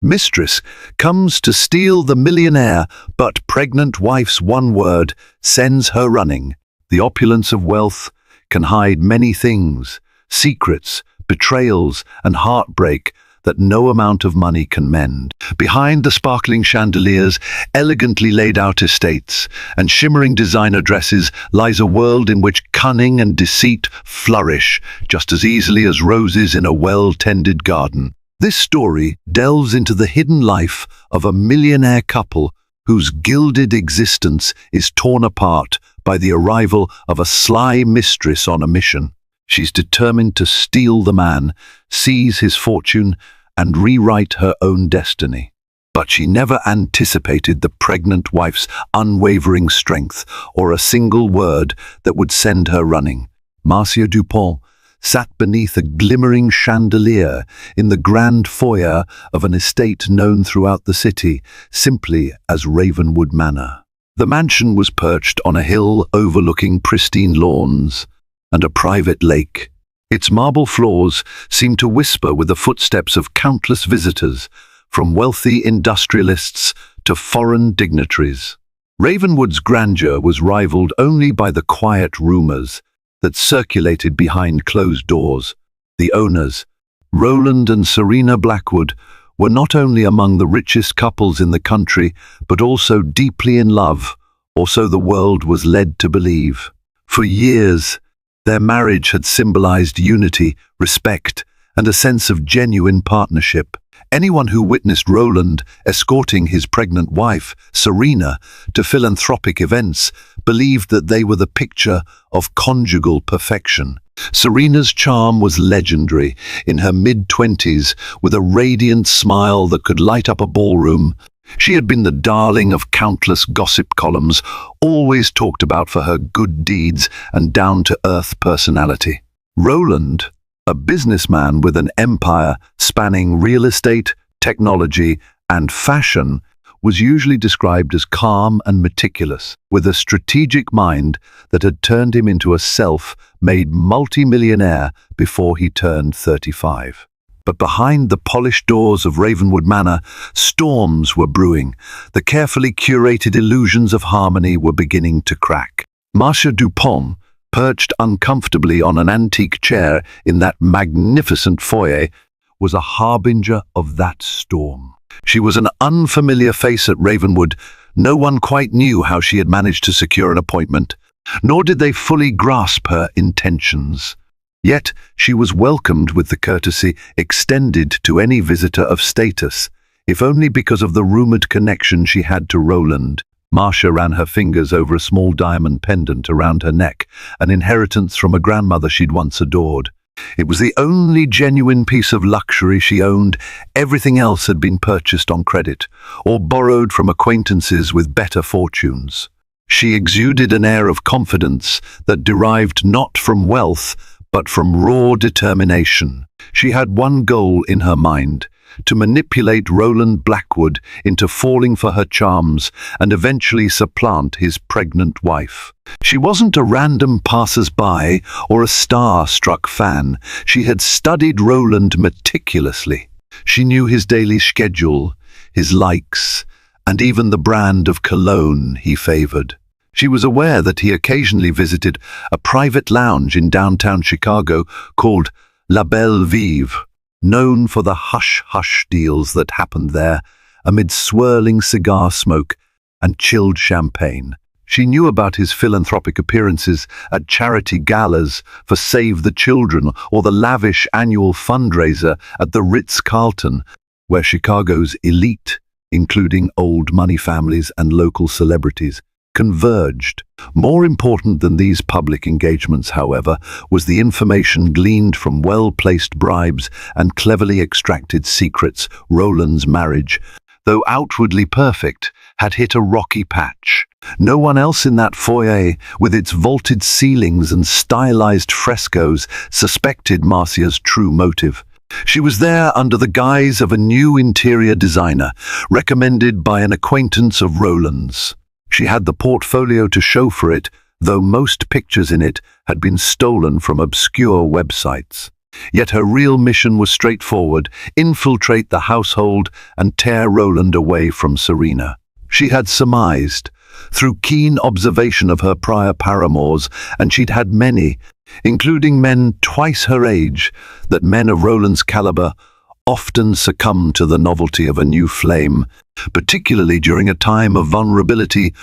Mistress comes to steal the millionaire, but pregnant wife's one word sends her running. The opulence of wealth can hide many things, secrets, betrayals, and heartbreak that no amount of money can mend. Behind the sparkling chandeliers, elegantly laid out estates, and shimmering designer dresses lies a world in which cunning and deceit flourish just as easily as roses in a well-tended garden. This story delves into the hidden life of a millionaire couple whose gilded existence is torn apart by the arrival of a sly mistress on a mission. She's determined to steal the man, seize his fortune, and rewrite her own destiny. But she never anticipated the pregnant wife's unwavering strength or a single word that would send her running. Marcia Dupont sat beneath a glimmering chandelier in the grand foyer of an estate known throughout the city simply as Ravenwood Manor. The mansion was perched on a hill overlooking pristine lawns and a private lake. Its marble floors seemed to whisper with the footsteps of countless visitors, from wealthy industrialists to foreign dignitaries. Ravenwood's grandeur was rivaled only by the quiet rumors that circulated behind closed doors. The owners, Roland and Serena Blackwood, were not only among the richest couples in the country, but also deeply in love, or so the world was led to believe. For years, their marriage had symbolized unity, respect, and a sense of genuine partnership. Anyone who witnessed Roland escorting his pregnant wife, Serena, to philanthropic events believed that they were the picture of conjugal perfection. Serena's charm was legendary. In her mid-20s, with a radiant smile that could light up a ballroom, she had been the darling of countless gossip columns, always talked about for her good deeds and down-to-earth personality. Roland, a businessman with an empire spanning real estate, technology, and fashion, was usually described as calm and meticulous, with a strategic mind that had turned him into a self-made multi-millionaire before he turned 35. But behind the polished doors of Ravenwood Manor, storms were brewing. The carefully curated illusions of harmony were beginning to crack. Marcia Dupont, perched uncomfortably on an antique chair in that magnificent foyer, was a harbinger of that storm. She was an unfamiliar face at Ravenwood. No one quite knew how she had managed to secure an appointment, nor did they fully grasp her intentions. Yet she was welcomed with the courtesy extended to any visitor of status, if only because of the rumored connection she had to Roland. Marcia ran her fingers over a small diamond pendant around her neck, an inheritance from a grandmother she'd once adored. It was the only genuine piece of luxury she owned. Everything else had been purchased on credit, or borrowed from acquaintances with better fortunes. She exuded an air of confidence that derived not from wealth, but from raw determination. She had one goal in her mind: to manipulate Roland Blackwood into falling for her charms and eventually supplant his pregnant wife. She wasn't a random passers-by or a star-struck fan. She had studied Roland meticulously. She knew his daily schedule, his likes, and even the brand of cologne he favored. She was aware that he occasionally visited a private lounge in downtown Chicago called La Belle Vive, known for the hush-hush deals that happened there amid swirling cigar smoke and chilled champagne. She knew about his philanthropic appearances at charity galas for Save the Children or the lavish annual fundraiser at the Ritz-Carlton, where Chicago's elite, including old money families and local celebrities, converged. More important than these public engagements, however, was the information gleaned from well-placed bribes and cleverly extracted secrets. Roland's marriage, though outwardly perfect, had hit a rocky patch. No one else in that foyer, with its vaulted ceilings and stylized frescoes, suspected Marcia's true motive. She was there under the guise of a new interior designer, recommended by an acquaintance of Roland's. She had the portfolio to show for it, though most pictures in it had been stolen from obscure websites. Yet her real mission was straightforward: infiltrate the household and tear Roland away from Serena. She had surmised, through keen observation of her prior paramours, and she'd had many, including men twice her age, that men of Roland's caliber often succumb to the novelty of a new flame, particularly during a time of vulnerability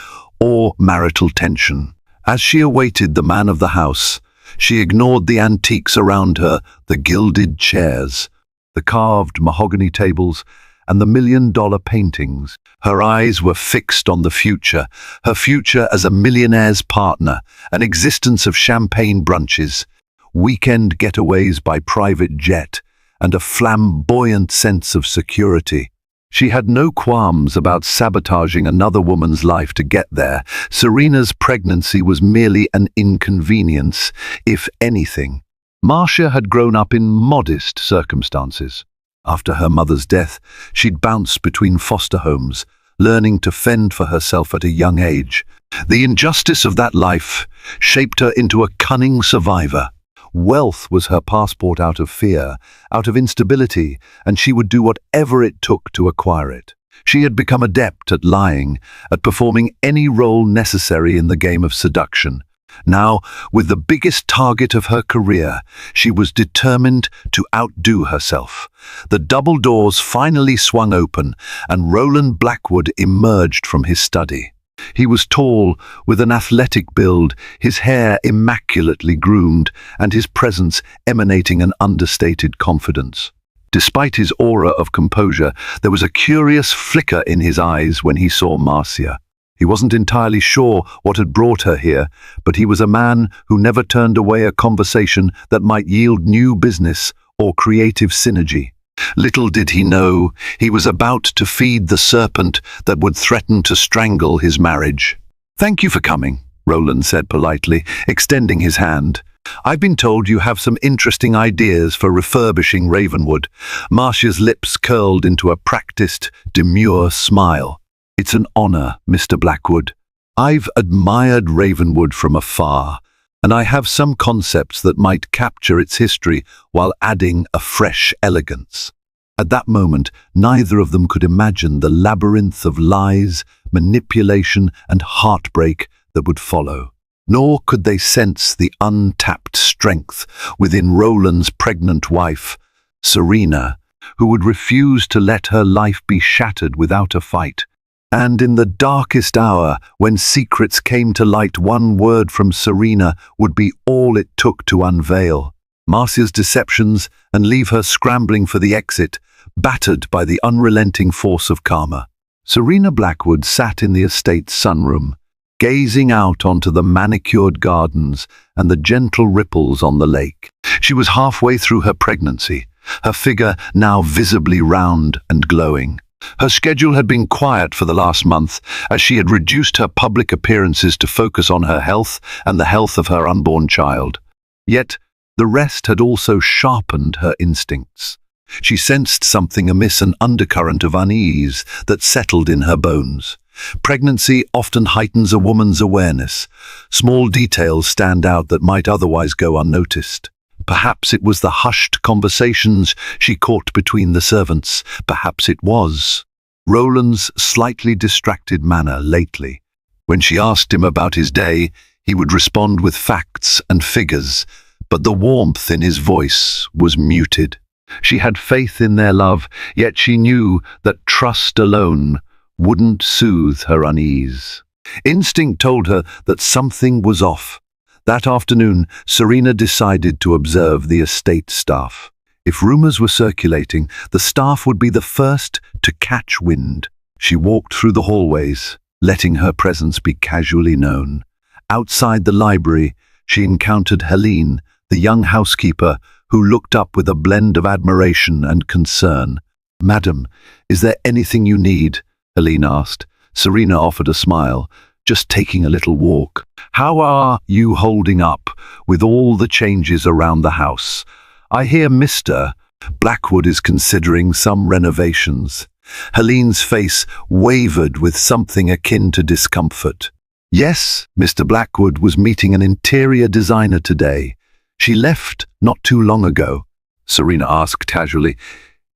or marital tension. As she awaited the man of the house, she ignored the antiques around her, the gilded chairs, the carved mahogany tables, and the million-dollar paintings. Her eyes were fixed on the future, her future as a millionaire's partner, an existence of champagne brunches, weekend getaways by private jet, and a flamboyant sense of security. She had no qualms about sabotaging another woman's life to get there. Serena's pregnancy was merely an inconvenience, if anything. Marcia had grown up in modest circumstances. After her mother's death, she'd bounced between foster homes, learning to fend for herself at a young age. The injustice of that life shaped her into a cunning survivor. Wealth was her passport out of fear, out of instability, and she would do whatever it took to acquire it. She had become adept at lying, at performing any role necessary in the game of seduction. Now, with the biggest target of her career, she was determined to outdo herself. The double doors finally swung open, and Roland Blackwood emerged from his study. He was tall, with an athletic build, his hair immaculately groomed, and his presence emanating an understated confidence. Despite his aura of composure, there was a curious flicker in his eyes when he saw Marcia. He wasn't entirely sure what had brought her here, but he was a man who never turned away a conversation that might yield new business or creative synergy. Little did he know, he was about to feed the serpent that would threaten to strangle his marriage. "Thank you for coming," Roland said politely, extending his hand. "I've been told you have some interesting ideas for refurbishing Ravenwood." Marcia's lips curled into a practiced, demure smile. "It's an honor, Mr. Blackwood. I've admired Ravenwood from afar, and I have some concepts that might capture its history while adding a fresh elegance." At that moment, neither of them could imagine the labyrinth of lies, manipulation, and heartbreak that would follow. Nor could they sense the untapped strength within Roland's pregnant wife, Serena, who would refuse to let her life be shattered without a fight. And in the darkest hour, when secrets came to light, one word from Serena would be all it took to unveil Marcia's deceptions and leave her scrambling for the exit, battered by the unrelenting force of karma. Serena Blackwood sat in the estate's sunroom, gazing out onto the manicured gardens and the gentle ripples on the lake. She was halfway through her pregnancy, her figure now visibly round and glowing. Her schedule had been quiet for the last month, as she had reduced her public appearances to focus on her health and the health of her unborn child. Yet, the rest had also sharpened her instincts. She sensed something amiss, an undercurrent of unease that settled in her bones. Pregnancy often heightens a woman's awareness. Small details stand out that might otherwise go unnoticed. Perhaps it was the hushed conversations she caught between the servants. Perhaps it was Roland's slightly distracted manner lately. When she asked him about his day, he would respond with facts and figures, but the warmth in his voice was muted. She had faith in their love, yet she knew that trust alone wouldn't soothe her unease. Instinct told her that something was off. That afternoon, Serena decided to observe the estate staff. If rumors were circulating, the staff would be the first to catch wind. She walked through the hallways, letting her presence be casually known. Outside the library, she encountered Helene, the young housekeeper, who looked up with a blend of admiration and concern. "Madam, is there anything you need?" Helene asked. Serena offered a smile. "Just taking a little walk." "How are you holding up with all the changes around the house? I hear Mr. Blackwood is considering some renovations." Helene's face wavered with something akin to discomfort. "Yes, Mr. Blackwood was meeting an interior designer today. She left not too long ago." Serena asked casually.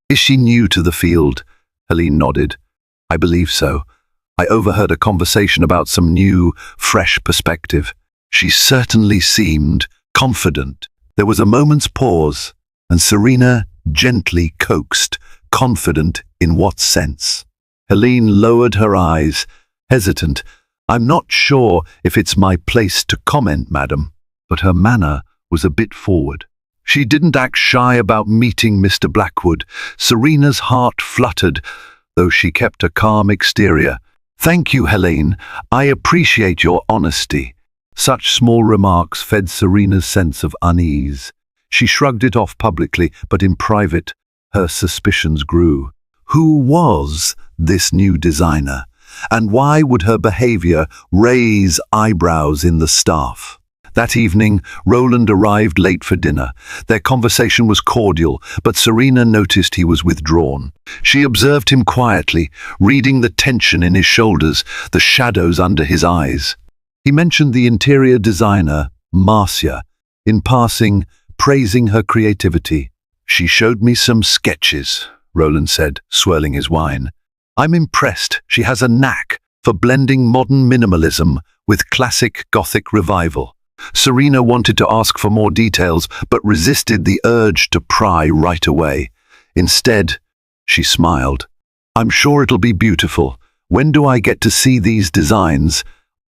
Is she new to the field? Helene nodded. I believe so. I overheard a conversation about some new, fresh perspective. She certainly seemed confident. There was a moment's pause, and Serena gently coaxed, confident in what sense? Helene lowered her eyes, hesitant. I'm not sure if it's my place to comment, madam, but her manner was a bit forward. She didn't act shy about meeting Mr. Blackwood. Serena's heart fluttered, though she kept a calm exterior. Thank you, Helene. I appreciate your honesty. Such small remarks fed Serena's sense of unease. She shrugged it off publicly, but in private, her suspicions grew. Who was this new designer? And why would her behavior raise eyebrows in the staff? That evening, Roland arrived late for dinner. Their conversation was cordial, but Serena noticed he was withdrawn. She observed him quietly, reading the tension in his shoulders, the shadows under his eyes. He mentioned the interior designer, Marcia, in passing, praising her creativity. She showed me some sketches, Roland said, swirling his wine. I'm impressed. She has a knack for blending modern minimalism with classic Gothic revival. Serena wanted to ask for more details, but resisted the urge to pry right away. Instead, she smiled. I'm sure it'll be beautiful. When do I get to see these designs?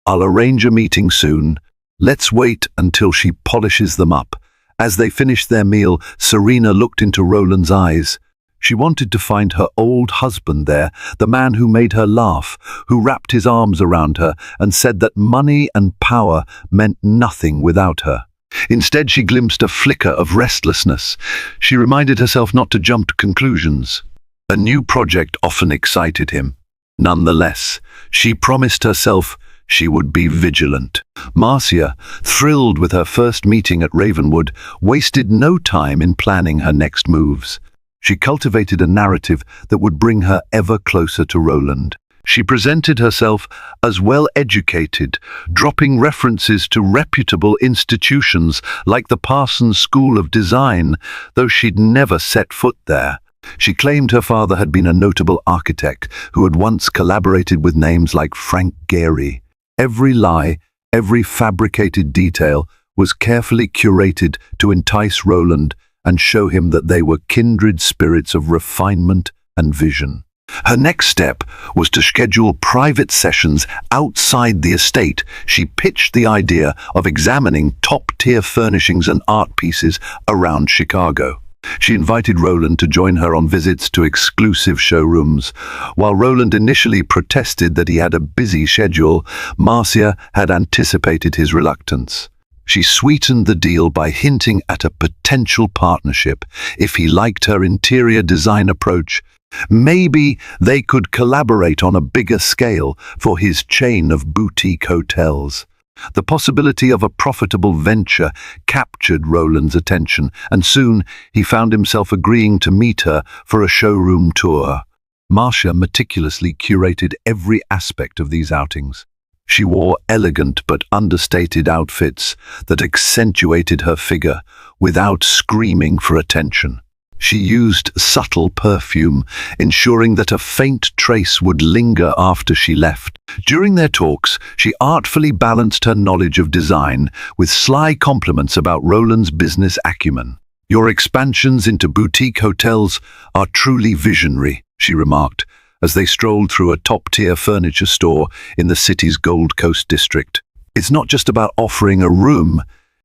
I'll arrange a meeting soon. Let's wait until she polishes them up. As they finished their meal, Serena looked into Roland's eyes. She wanted to find her old husband there, the man who made her laugh, who wrapped his arms around her and said that money and power meant nothing without her. Instead, she glimpsed a flicker of restlessness. She reminded herself not to jump to conclusions. A new project often excited him. Nonetheless, she promised herself she would be vigilant. Marcia, thrilled with her first meeting at Ravenwood, wasted no time in planning her next moves. She cultivated a narrative that would bring her ever closer to Roland. She presented herself as well-educated, dropping references to reputable institutions like the Parsons School of Design, though she'd never set foot there. She claimed her father had been a notable architect who had once collaborated with names like Frank Gehry. Every lie, every fabricated detail was carefully curated to entice Roland and show him that they were kindred spirits of refinement and vision. Her next step was to schedule private sessions outside the estate. She pitched the idea of examining top-tier furnishings and art pieces around Chicago. She invited Roland to join her on visits to exclusive showrooms. While Roland initially protested that he had a busy schedule, Marcia had anticipated his reluctance. She sweetened the deal by hinting at a potential partnership. If he liked her interior design approach, maybe they could collaborate on a bigger scale for his chain of boutique hotels. The possibility of a profitable venture captured Roland's attention, and soon he found himself agreeing to meet her for a showroom tour. Marcia meticulously curated every aspect of these outings. She wore elegant but understated outfits that accentuated her figure without screaming for attention. She used subtle perfume, ensuring that a faint trace would linger after she left. During their talks, she artfully balanced her knowledge of design with sly compliments about Roland's business acumen. Your expansions into boutique hotels are truly visionary, she remarked, as they strolled through a top-tier furniture store in the city's Gold Coast district. It's not just about offering a room,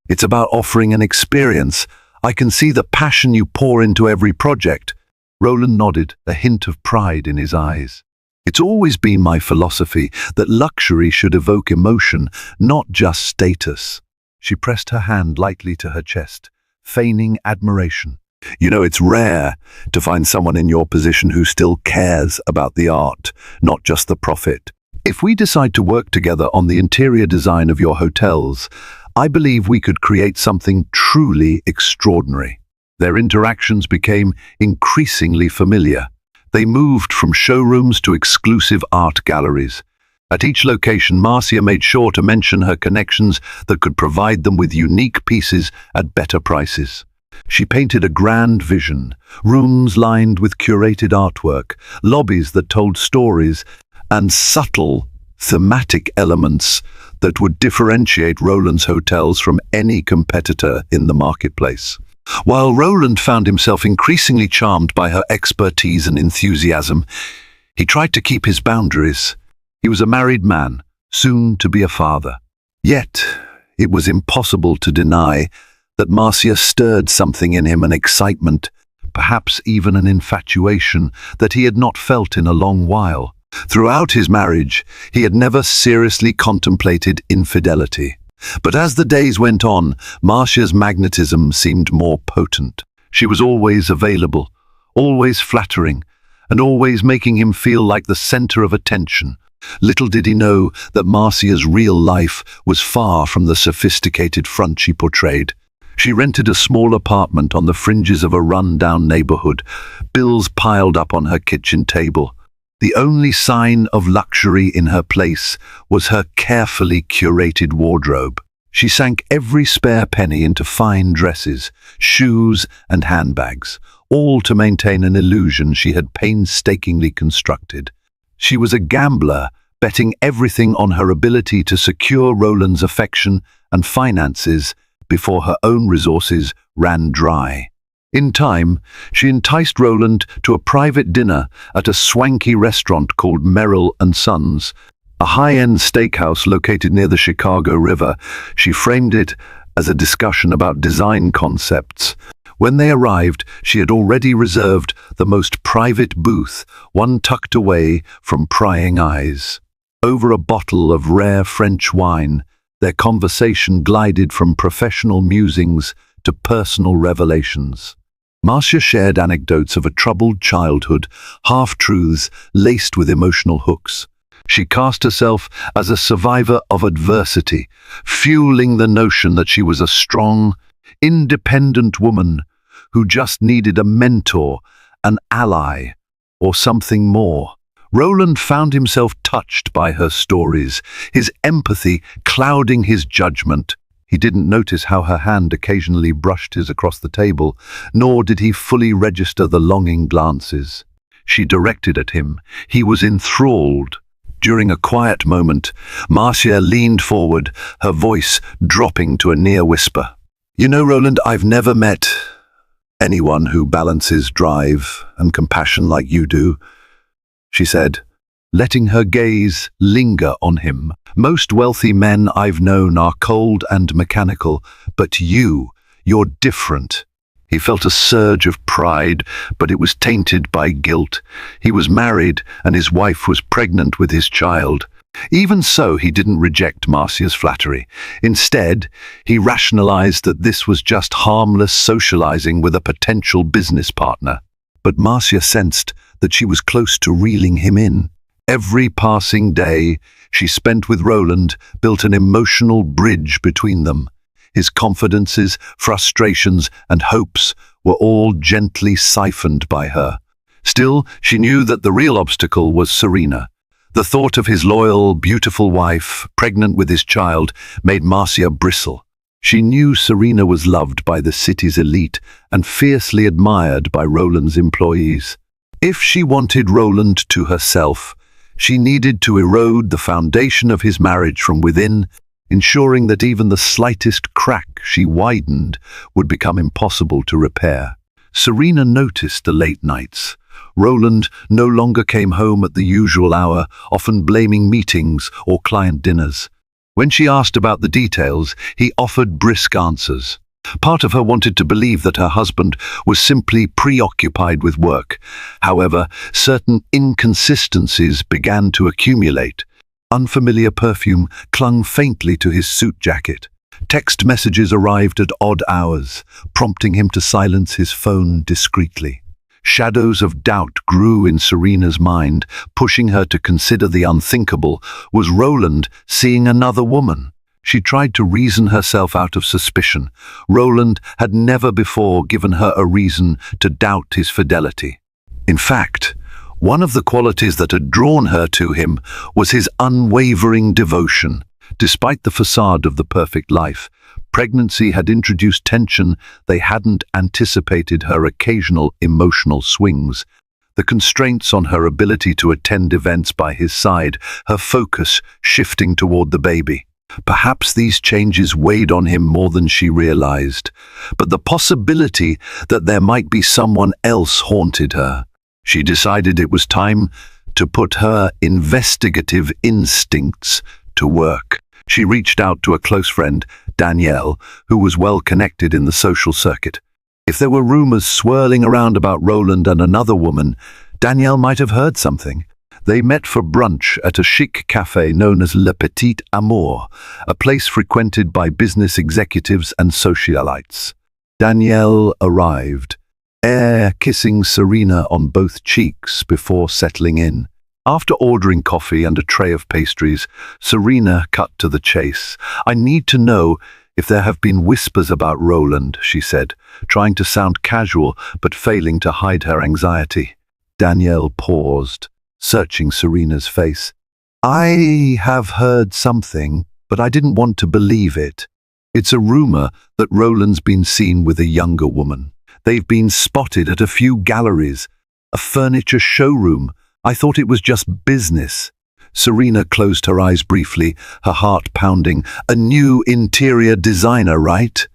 it's about offering an experience. I can see the passion you pour into every project. Roland nodded, a hint of pride in his eyes. It's always been my philosophy that luxury should evoke emotion, not just status. She pressed her hand lightly to her chest, feigning admiration. You know, it's rare to find someone in your position who still cares about the art, not just the profit. If we decide to work together on the interior design of your hotels, I believe we could create something truly extraordinary. Their interactions became increasingly familiar. They moved from showrooms to exclusive art galleries. At each location, Marcia made sure to mention her connections that could provide them with unique pieces at better prices. She painted a grand vision, rooms lined with curated artwork, lobbies that told stories, and subtle, thematic elements that would differentiate Roland's hotels from any competitor in the marketplace. While Roland found himself increasingly charmed by her expertise and enthusiasm, he tried to keep his boundaries. He was a married man, soon to be a father. Yet, it was impossible to deny that Marcia stirred something in him, an excitement, perhaps even an infatuation that he had not felt in a long while. Throughout his marriage, he had never seriously contemplated infidelity. But as the days went on, Marcia's magnetism seemed more potent. She was always available, always flattering, and always making him feel like the center of attention. Little did he know that Marcia's real life was far from the sophisticated front she portrayed. She rented a small apartment on the fringes of a run-down neighborhood, bills piled up on her kitchen table. The only sign of luxury in her place was her carefully curated wardrobe. She sank every spare penny into fine dresses, shoes, and handbags, all to maintain an illusion she had painstakingly constructed. She was a gambler, betting everything on her ability to secure Roland's affection and finances before her own resources ran dry. In time, she enticed Roland to a private dinner at a swanky restaurant called Merrill & Sons, a high-end steakhouse located near the Chicago River. She framed it as a discussion about design concepts. When they arrived, she had already reserved the most private booth, one tucked away from prying eyes. Over a bottle of rare French wine, their conversation glided from professional musings to personal revelations. Marcia shared anecdotes of a troubled childhood, half-truths laced with emotional hooks. She cast herself as a survivor of adversity, fueling the notion that she was a strong, independent woman who just needed a mentor, an ally, or something more. Roland found himself touched by her stories, his empathy clouding his judgment. He didn't notice how her hand occasionally brushed his across the table, nor did he fully register the longing glances she directed at him. He was enthralled. During a quiet moment, Marcia leaned forward, her voice dropping to a near whisper. "You know, Roland, I've never met anyone who balances drive and compassion like you do," she said, letting her gaze linger on him. "Most wealthy men I've known are cold and mechanical, but you're different." He felt a surge of pride, but it was tainted by guilt. He was married, and his wife was pregnant with his child. Even so, he didn't reject Marcia's flattery. Instead, he rationalized that this was just harmless socializing with a potential business partner. But Marcia sensed that she was close to reeling him in. Every passing day she spent with Roland built an emotional bridge between them. His confidences, frustrations, and hopes were all gently siphoned by her. Still, she knew that the real obstacle was Serena. The thought of his loyal, beautiful wife, pregnant with his child, made Marcia bristle. She knew Serena was loved by the city's elite and fiercely admired by Roland's employees. If she wanted Roland to herself, she needed to erode the foundation of his marriage from within, ensuring that even the slightest crack she widened would become impossible to repair. Serena noticed the late nights. Roland no longer came home at the usual hour, often blaming meetings or client dinners. When she asked about the details, he offered brisk answers. Part of her wanted to believe that her husband was simply preoccupied with work. However, certain inconsistencies began to accumulate. Unfamiliar perfume clung faintly to his suit jacket. Text messages arrived at odd hours, prompting him to silence his phone discreetly. Shadows of doubt grew in Serena's mind, pushing her to consider the unthinkable. Was Roland seeing another woman? She tried to reason herself out of suspicion. Roland had never before given her a reason to doubt his fidelity. In fact, one of the qualities that had drawn her to him was his unwavering devotion. Despite the facade of the perfect life, Pregnancy had introduced tension they hadn't anticipated, her occasional emotional swings, the constraints on her ability to attend events by his side, her focus shifting toward the baby. Perhaps these changes weighed on him more than she realized, but the possibility that there might be someone else haunted her. She decided it was time to put her investigative instincts to work. She reached out to a close friend, Danielle, who was well connected in the social circuit. If there were rumors swirling around about Roland and another woman, Danielle might have heard something. They met for brunch at a chic cafe known as Le Petit Amour, a place frequented by business executives and socialites. Danielle arrived, kissing Serena on both cheeks before settling in. After ordering coffee and a tray of pastries, Serena cut to the chase. "I need to know if there have been whispers about Roland," she said, trying to sound casual but failing to hide her anxiety. Danielle paused, searching Serena's face. "I have heard something, but I didn't want to believe it. It's a rumor that Roland's been seen with a younger woman. They've been spotted at a few galleries, a furniture showroom. I thought it was just business." Serena closed her eyes briefly, her heart pounding. "A new interior designer, right?"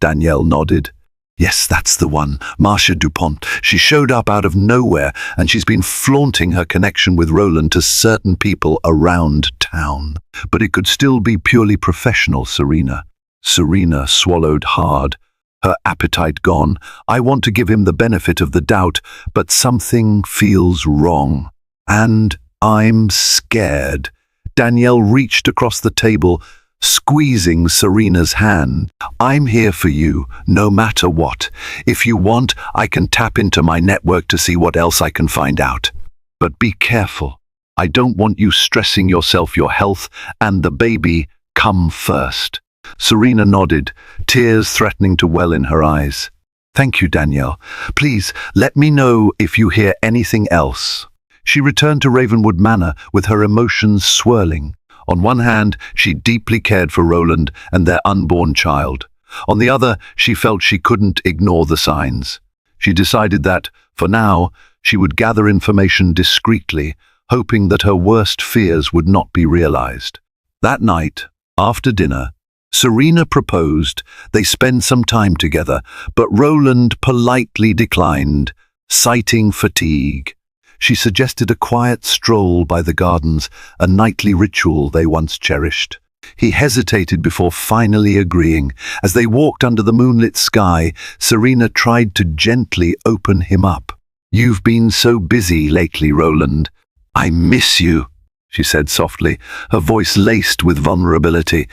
Danielle nodded. "Yes, that's the one, Marcia Dupont. She showed up out of nowhere, and she's been flaunting her connection with Roland to certain people around town. But it could still be purely professional, Serena." Serena swallowed hard, her appetite gone. "I want to give him the benefit of the doubt, but something feels wrong. And I'm scared." Danielle reached across the table, squeezing Serena's hand. "I'm here for you, no matter what. If you want, I can tap into my network to see what else I can find out. But be careful. I don't want you stressing yourself. Your health and the baby come first." Serena nodded, tears threatening to well in her eyes. "Thank you, Danielle. Please, let me know if you hear anything else." She returned to Ravenwood Manor with her emotions swirling. On one hand, she deeply cared for Roland and their unborn child. On the other, she felt she couldn't ignore the signs. She decided that, for now, she would gather information discreetly, hoping that her worst fears would not be realized. That night, after dinner, Serena proposed they spend some time together, but Roland politely declined, citing fatigue. She suggested a quiet stroll by the gardens, a nightly ritual they once cherished. He hesitated before finally agreeing. As they walked under the moonlit sky, Serena tried to gently open him up. "You've been so busy lately, Roland. I miss you," she said softly, her voice laced with vulnerability.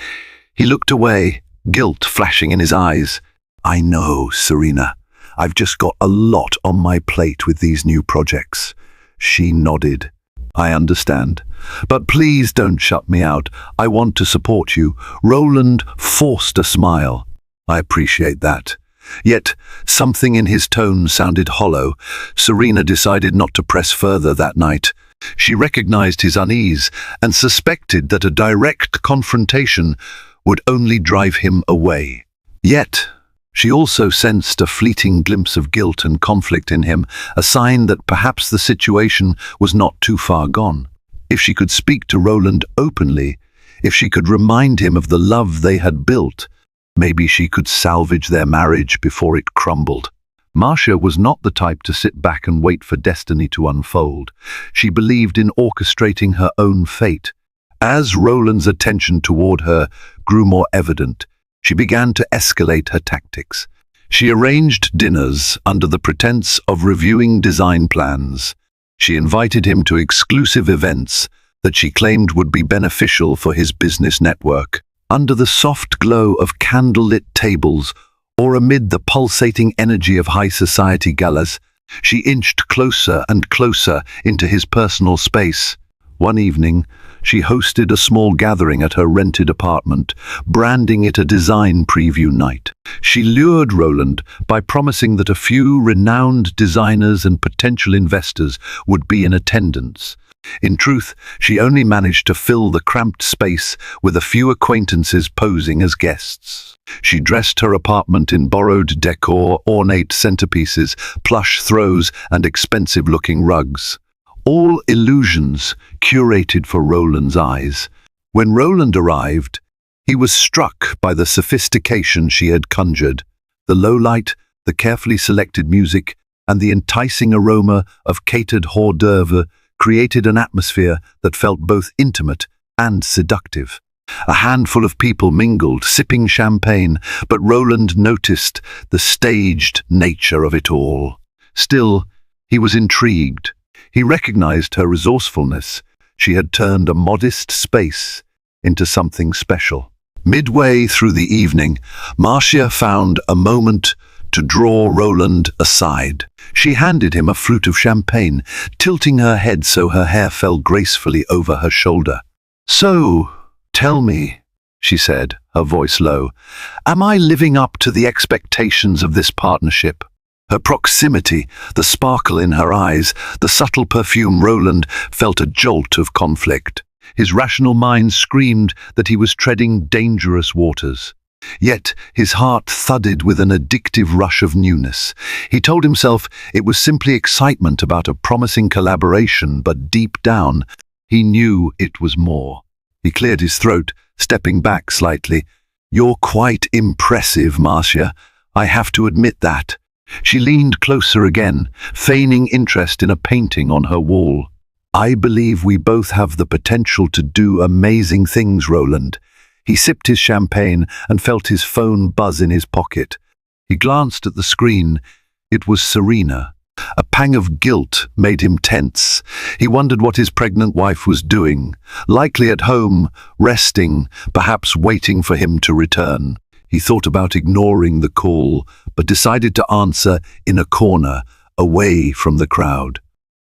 He looked away, guilt flashing in his eyes. "I know, Serena. I've just got a lot on my plate with these new projects." She nodded. "I understand. But please don't shut me out. I want to support you." Roland forced a smile. "I appreciate that." Yet something in his tone sounded hollow. Serena decided not to press further that night. She recognized his unease and suspected that a direct confrontation would only drive him away. Yet she also sensed a fleeting glimpse of guilt and conflict in him, a sign that perhaps the situation was not too far gone. If she could speak to Roland openly, if she could remind him of the love they had built, maybe she could salvage their marriage before it crumbled. Marcia was not the type to sit back and wait for destiny to unfold. She believed in orchestrating her own fate. As Roland's attention toward her grew more evident, she began to escalate her tactics. She arranged dinners under the pretense of reviewing design plans. She invited him to exclusive events that she claimed would be beneficial for his business network. Under the soft glow of candlelit tables or amid the pulsating energy of high society galas, she inched closer and closer into his personal space. One evening, she hosted a small gathering at her rented apartment, branding it a design preview night. She lured Roland by promising that a few renowned designers and potential investors would be in attendance. In truth, she only managed to fill the cramped space with a few acquaintances posing as guests. She dressed her apartment in borrowed decor, ornate centerpieces, plush throws, and expensive-looking rugs. All illusions curated for Roland's eyes. When Roland arrived, he was struck by the sophistication she had conjured. The low light, the carefully selected music, and the enticing aroma of catered hors d'oeuvre created an atmosphere that felt both intimate and seductive. A handful of people mingled, sipping champagne, but Roland noticed the staged nature of it all. Still, he was intrigued. He recognized her resourcefulness. She had turned a modest space into something special. Midway through the evening, Marcia found a moment to draw Roland aside. She handed him a flute of champagne, tilting her head so her hair fell gracefully over her shoulder. "So, tell me," she said, her voice low, "am I living up to the expectations of this partnership?" Her proximity, the sparkle in her eyes, the subtle perfume. Roland felt a jolt of conflict. His rational mind screamed that he was treading dangerous waters. Yet his heart thudded with an addictive rush of newness. He told himself it was simply excitement about a promising collaboration, but deep down, he knew it was more. He cleared his throat, stepping back slightly. "You're quite impressive, Marcia. I have to admit that." She leaned closer again, feigning interest in a painting on her wall. "I believe we both have the potential to do amazing things, Roland." He sipped his champagne and felt his phone buzz in his pocket. He glanced at the screen. It was Serena. A pang of guilt made him tense. He wondered what his pregnant wife was doing, likely at home, resting, perhaps waiting for him to return. He thought about ignoring the call, but decided to answer in a corner, away from the crowd.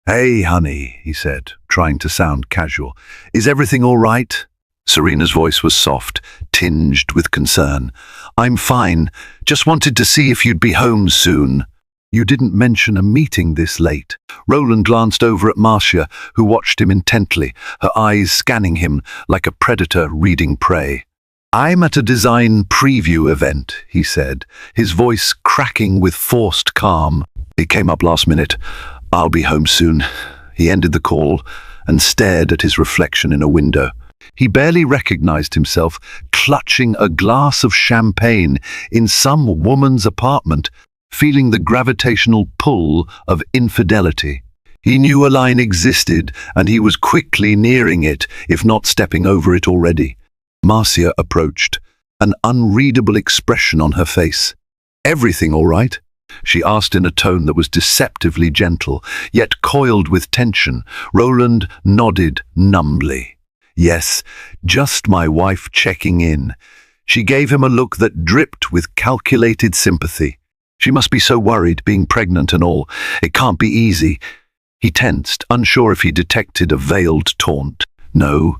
"Hey, honey," he said, trying to sound casual. "Is everything all right?" Serena's voice was soft, tinged with concern. "I'm fine. Just wanted to see if you'd be home soon." "You didn't mention a meeting this late." Roland glanced over at Marcia, who watched him intently, her eyes scanning him like a predator reading prey. "I'm at a design preview event," he said, his voice cracking with forced calm. "It came up last minute. I'll be home soon." He ended the call and stared at his reflection in a window. He barely recognized himself clutching a glass of champagne in some woman's apartment, feeling the gravitational pull of infidelity. He knew a line existed, and he was quickly nearing it, if not stepping over it already. Marcia approached, an unreadable expression on her face. "Everything all right?" she asked in a tone that was deceptively gentle, yet coiled with tension. Roland nodded numbly. "Yes, just my wife checking in." She gave him a look that dripped with calculated sympathy. She must be so worried, being pregnant and all. It can't be easy. He tensed, unsure if he detected a veiled taunt. "No,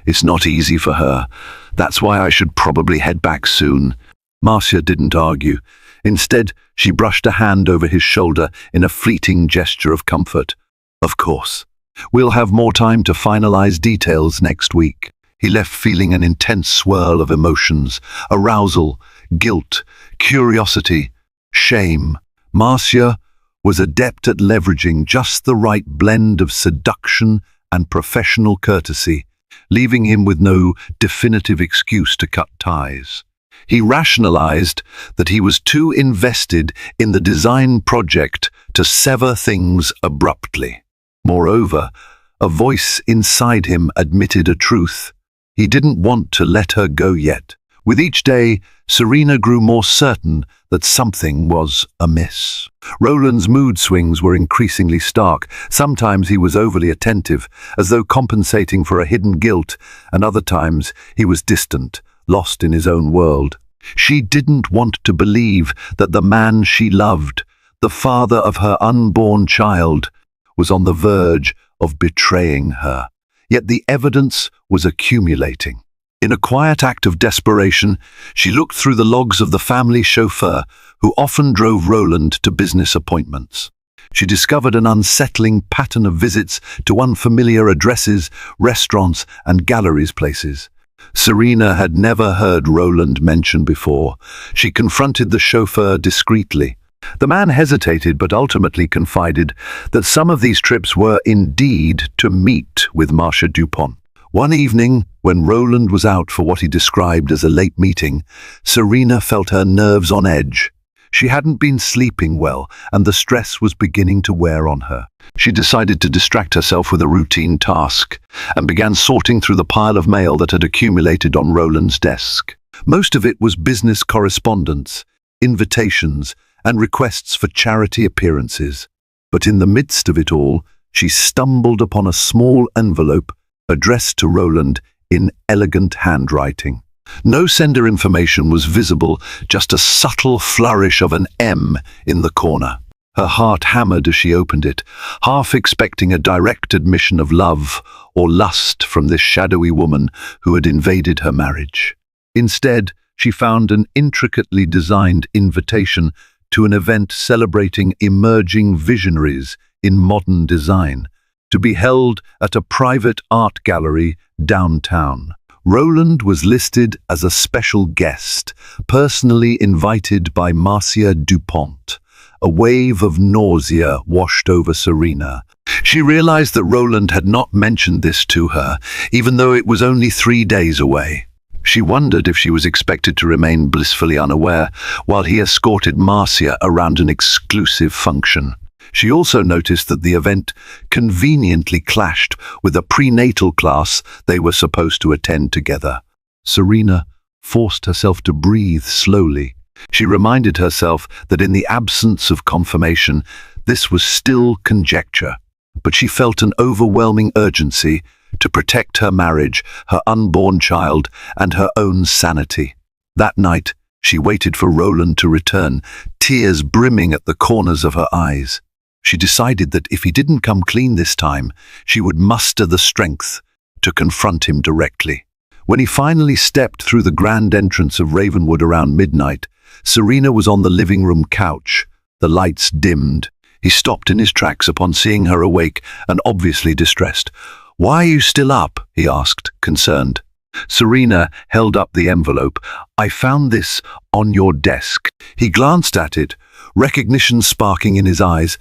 it's not easy for her. That's why I should probably head back soon." Marcia didn't argue. Instead, she brushed a hand over his shoulder in a fleeting gesture of comfort. "Of course. We'll have more time to finalize details next week." He left feeling an intense swirl of emotions, arousal, guilt, curiosity, shame. Marcia was adept at leveraging just the right blend of seduction and professional courtesy, leaving him with no definitive excuse to cut ties. He rationalized that he was too invested in the design project to sever things abruptly. Moreover, a voice inside him admitted a truth. He didn't want to let her go yet. With each day, Serena grew more certain that something was amiss. Roland's mood swings were increasingly stark. Sometimes he was overly attentive, as though compensating for a hidden guilt, and other times he was distant, lost in his own world. She didn't want to believe that the man she loved, the father of her unborn child, was on the verge of betraying her. Yet the evidence was accumulating. In a quiet act of desperation, she looked through the logs of the family chauffeur who often drove Roland to business appointments. She discovered an unsettling pattern of visits to unfamiliar addresses, restaurants, and galleries places. Serena had never heard Roland mentioned before. She confronted the chauffeur discreetly. The man hesitated but ultimately confided that some of these trips were indeed to meet with Marcia Dupont. One evening, when Roland was out for what he described as a late meeting, Serena felt her nerves on edge. She hadn't been sleeping well, and the stress was beginning to wear on her. She decided to distract herself with a routine task, and began sorting through the pile of mail that had accumulated on Roland's desk. Most of it was business correspondence, invitations, and requests for charity appearances. But in the midst of it all, she stumbled upon a small envelope addressed to Roland in elegant handwriting. No sender information was visible, just a subtle flourish of an M in the corner. Her heart hammered as she opened it, half expecting a direct admission of love or lust from this shadowy woman who had invaded her marriage. Instead, she found an intricately designed invitation to an event celebrating emerging visionaries in modern design, to be held at a private art gallery downtown. Roland was listed as a special guest, personally invited by Marcia Dupont. A wave of nausea washed over Serena. She realized that Roland had not mentioned this to her, even though it was only 3 days away. She wondered if she was expected to remain blissfully unaware while he escorted Marcia around an exclusive function. She also noticed that the event conveniently clashed with a prenatal class they were supposed to attend together. Serena forced herself to breathe slowly. She reminded herself that in the absence of confirmation, this was still conjecture. But she felt an overwhelming urgency to protect her marriage, her unborn child, and her own sanity. That night, she waited for Roland to return, tears brimming at the corners of her eyes. She decided that if he didn't come clean this time, she would muster the strength to confront him directly. When he finally stepped through the grand entrance of Ravenwood around midnight, Serena was on the living room couch, the lights dimmed. He stopped in his tracks upon seeing her awake and obviously distressed. "Why are you still up?" he asked, concerned. Serena held up the envelope. "I found this on your desk." He glanced at it, recognition sparking in his eyes.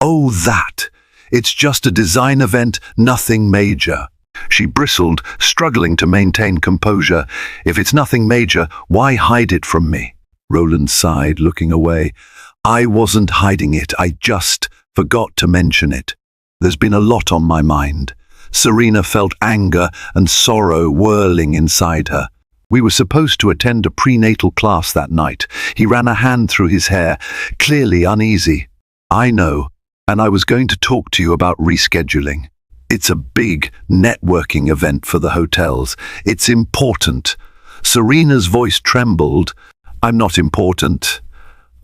"Oh, that! It's just a design event, nothing major." She bristled, struggling to maintain composure. "If it's nothing major, why hide it from me?" Roland sighed, looking away. "I wasn't hiding it, I just forgot to mention it. There's been a lot on my mind." Serena felt anger and sorrow whirling inside her. "We were supposed to attend a prenatal class that night." He ran a hand through his hair, clearly uneasy. "I know, and I was going to talk to you about rescheduling. It's a big networking event for the hotels. It's important." Serena's voice trembled. "I'm not important.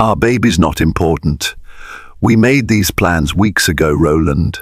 Our baby's not important. We made these plans weeks ago, Roland."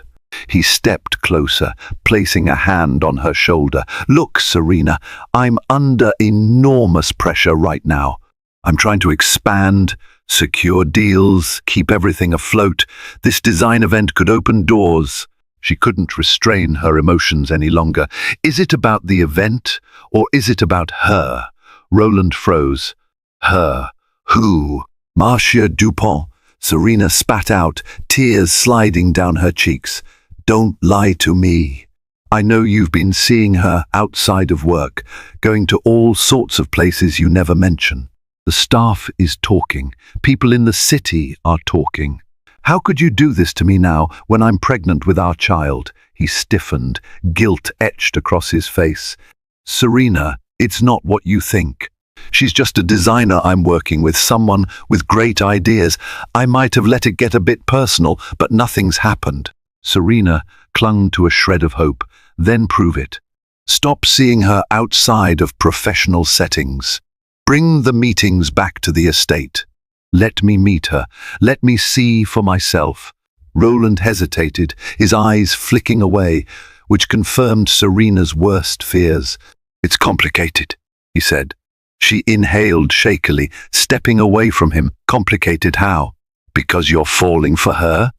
He stepped closer, placing a hand on her shoulder. "Look, Serena, I'm under enormous pressure right now. I'm trying to expand, secure deals, keep everything afloat. This design event could open doors." She couldn't restrain her emotions any longer. "Is it about the event, or is it about her?" Roland froze. "Her? Who?" "Marcia Dupont," Serena spat out, tears sliding down her cheeks. "Don't lie to me. I know you've been seeing her outside of work, going to all sorts of places you never mention. The staff is talking. People in the city are talking. How could you do this to me now when I'm pregnant with our child?" He stiffened, guilt etched across his face. "Serena, it's not what you think. She's just a designer I'm working with, someone with great ideas. I might have let it get a bit personal, but nothing's happened." Serena clung to a shred of hope. "Then prove it. Stop seeing her outside of professional settings. Bring the meetings back to the estate. Let me meet her. Let me see for myself." Roland hesitated, his eyes flicking away, which confirmed Serena's worst fears. "It's complicated," he said. She inhaled shakily, stepping away from him. "Complicated how? Because you're falling for her?"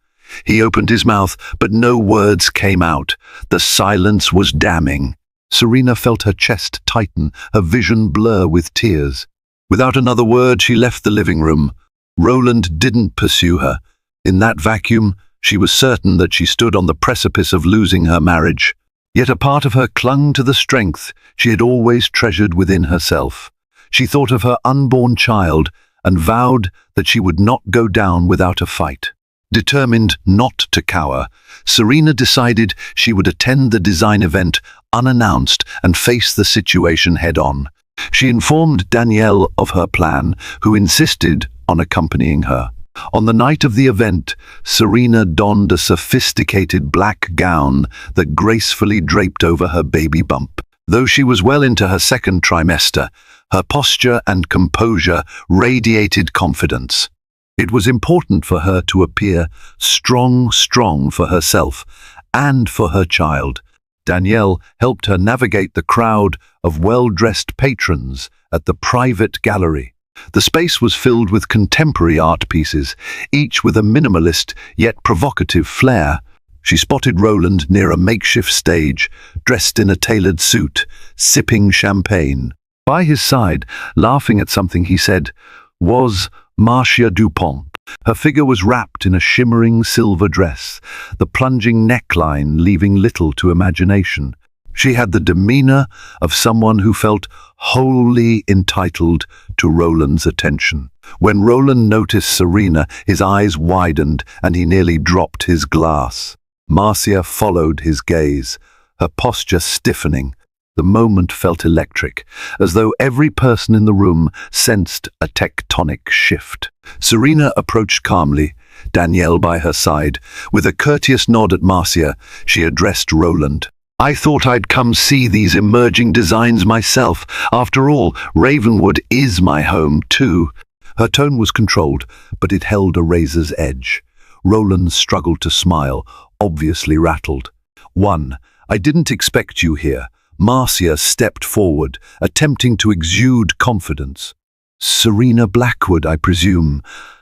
He opened his mouth, but no words came out. The silence was damning. Serena felt her chest tighten, her vision blur with tears. Without another word, she left the living room. Roland didn't pursue her. In that vacuum, she was certain that she stood on the precipice of losing her marriage. Yet a part of her clung to the strength she had always treasured within herself. She thought of her unborn child and vowed that she would not go down without a fight. Determined not to cower, Serena decided she would attend the design event unannounced and face the situation head-on. She informed Danielle of her plan, who insisted on accompanying her. On the night of the event, Serena donned a sophisticated black gown that gracefully draped over her baby bump. Though she was well into her second trimester, her posture and composure radiated confidence. It was important for her to appear strong for herself and for her child. Danielle helped her navigate the crowd of well-dressed patrons at the private gallery. The space was filled with contemporary art pieces, each with a minimalist yet provocative flair. She spotted Roland near a makeshift stage, dressed in a tailored suit, sipping champagne. By his side, laughing at something he said, was Marcia Dupont. Her figure was wrapped in a shimmering silver dress, the plunging neckline leaving little to imagination. She had the demeanor of someone who felt wholly entitled to Roland's attention. When Roland noticed Serena, his eyes widened and he nearly dropped his glass. Marcia followed his gaze, her posture stiffening. The moment felt electric, as though every person in the room sensed a tectonic shift. Serena approached calmly, Danielle by her side. With a courteous nod at Marcia, she addressed Roland. "I thought I'd come see these emerging designs myself. After all, Ravenwood is my home, too." Her tone was controlled, but it held a razor's edge. Roland struggled to smile, obviously rattled. "I didn't expect you here." Marcia stepped forward, attempting to exude confidence. "Serena Blackwood, I presume.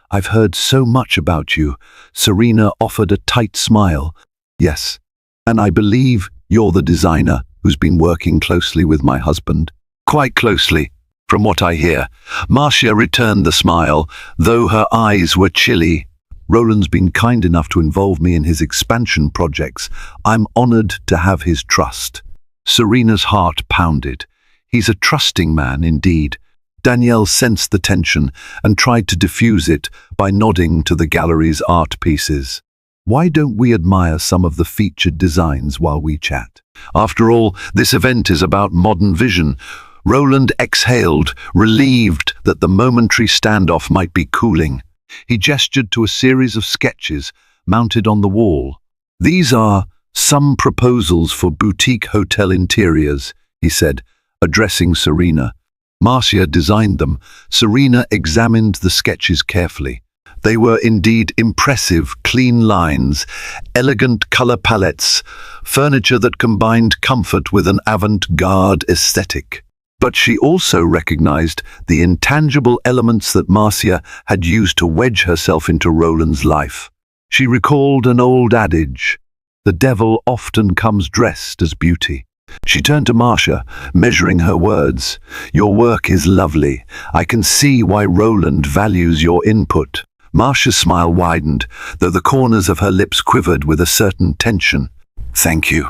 I've heard so much about you." Serena offered a tight smile. "Yes, and I believe you're the designer who's been working closely with my husband." "Quite closely, from what I hear." Marcia returned the smile, though her eyes were chilly. "Roland's been kind enough to involve me in his expansion projects. I'm honored to have his trust." Serena's heart pounded. He's a trusting man indeed. Danielle sensed the tension and tried to diffuse it by nodding to the gallery's art pieces. "Why don't we admire some of the featured designs while we chat? After all, this event is about modern vision." Roland exhaled, relieved that the momentary standoff might be cooling. He gestured to a series of sketches mounted on the wall. "These are some proposals for boutique hotel interiors," he said, addressing Serena. Marcia designed them. Serena examined the sketches carefully. They were indeed impressive, clean lines, elegant color palettes, furniture that combined comfort with an avant-garde aesthetic. But she also recognized the intangible elements that Marcia had used to wedge herself into Roland's life. She recalled an old adage, "The devil often comes dressed as beauty." She turned to Marcia, measuring her words. "Your work is lovely. I can see why Roland values your input." Marcia's smile widened, though the corners of her lips quivered with a certain tension. "Thank you.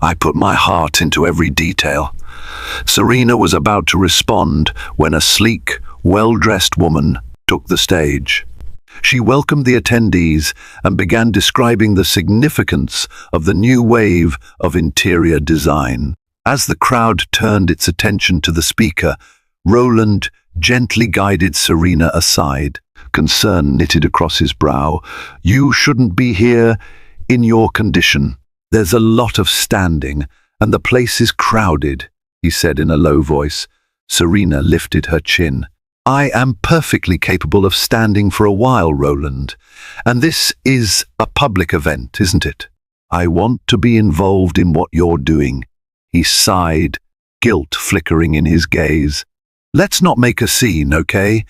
I put my heart into every detail." Serena was about to respond when a sleek, well-dressed woman took the stage. She welcomed the attendees and began describing the significance of the new wave of interior design. As the crowd turned its attention to the speaker, Roland gently guided Serena aside. Concern knitted across his brow. "You shouldn't be here in your condition. There's a lot of standing, and the place is crowded," he said in a low voice. Serena lifted her chin. "I am perfectly capable of standing for a while, Roland. And this is a public event, isn't it? I want to be involved in what you're doing." He sighed, guilt flickering in his gaze. "Let's not make a scene, okay?"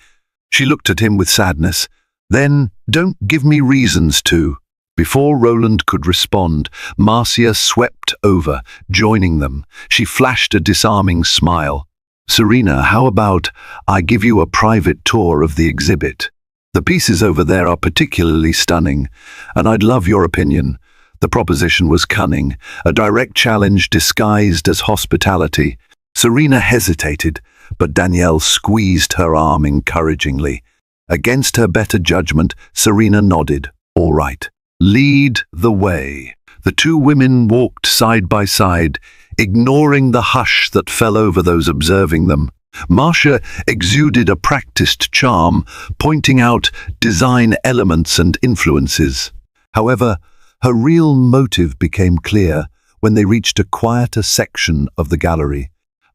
She looked at him with sadness. "Then don't give me reasons to." Before Roland could respond, Marcia swept over, joining them. She flashed a disarming smile. "Serena, how about I give you a private tour of the exhibit? The pieces over there are particularly stunning, and I'd love your opinion." The proposition was cunning, a direct challenge disguised as hospitality. Serena hesitated, but Danielle squeezed her arm encouragingly. Against her better judgment, Serena nodded. "All right. Lead the way." The two women walked side by side, ignoring the hush that fell over those observing them. Marcia exuded a practiced charm, pointing out design elements and influences. However, her real motive became clear when they reached a quieter section of the gallery,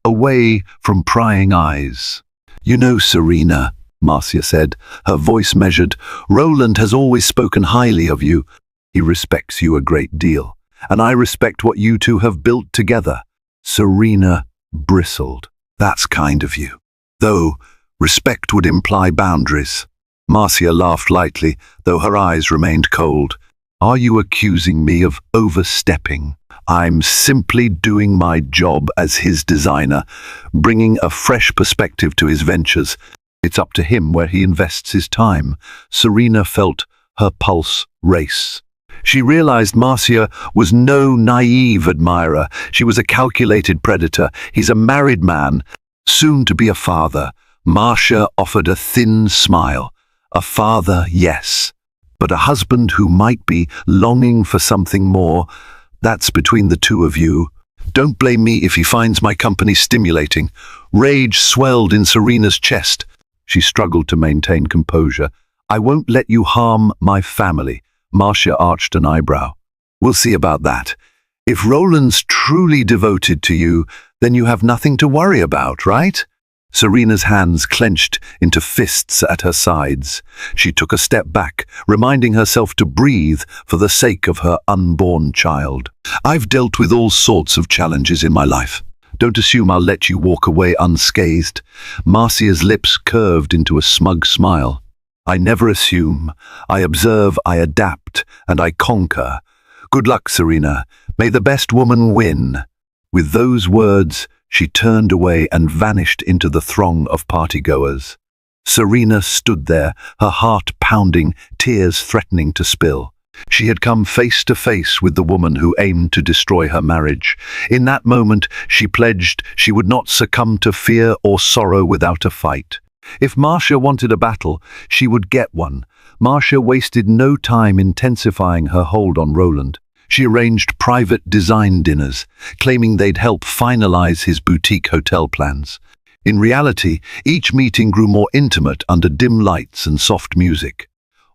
away from prying eyes. "You know, Serena," Marcia said, her voice measured, "Roland has always spoken highly of you. He respects you a great deal, and I respect what you two have built together." Serena bristled. "That's kind of you. Though, respect would imply boundaries." Marcia laughed lightly, though her eyes remained cold. "Are you accusing me of overstepping? I'm simply doing my job as his designer, bringing a fresh perspective to his ventures. It's up to him where he invests his time." Serena felt her pulse race. She realized Marcia was no naive admirer. She was a calculated predator. He's a married man, soon to be a father. Marcia offered a thin smile. A father, yes, but a husband who might be longing for something more. That's between the two of you. Don't blame me if he finds my company stimulating. Rage swelled in Serena's chest. She struggled to maintain composure. "I won't let you harm my family." Marcia arched an eyebrow. "We'll see about that. If Roland's truly devoted to you, then you have nothing to worry about, right?" Serena's hands clenched into fists at her sides. She took a step back, reminding herself to breathe for the sake of her unborn child. "I've dealt with all sorts of challenges in my life. Don't assume I'll let you walk away unscathed." Marcia's lips curved into a smug smile. "I never assume. I observe, I adapt, and I conquer. Good luck, Serena. May the best woman win." With those words, she turned away and vanished into the throng of partygoers. Serena stood there, her heart pounding, tears threatening to spill. She had come face to face with the woman who aimed to destroy her marriage. In that moment, she pledged she would not succumb to fear or sorrow without a fight. If Marcia wanted a battle, she would get one. Marcia wasted no time intensifying her hold on Roland. She arranged private design dinners, claiming they'd help finalize his boutique hotel plans. In reality, each meeting grew more intimate under dim lights and soft music.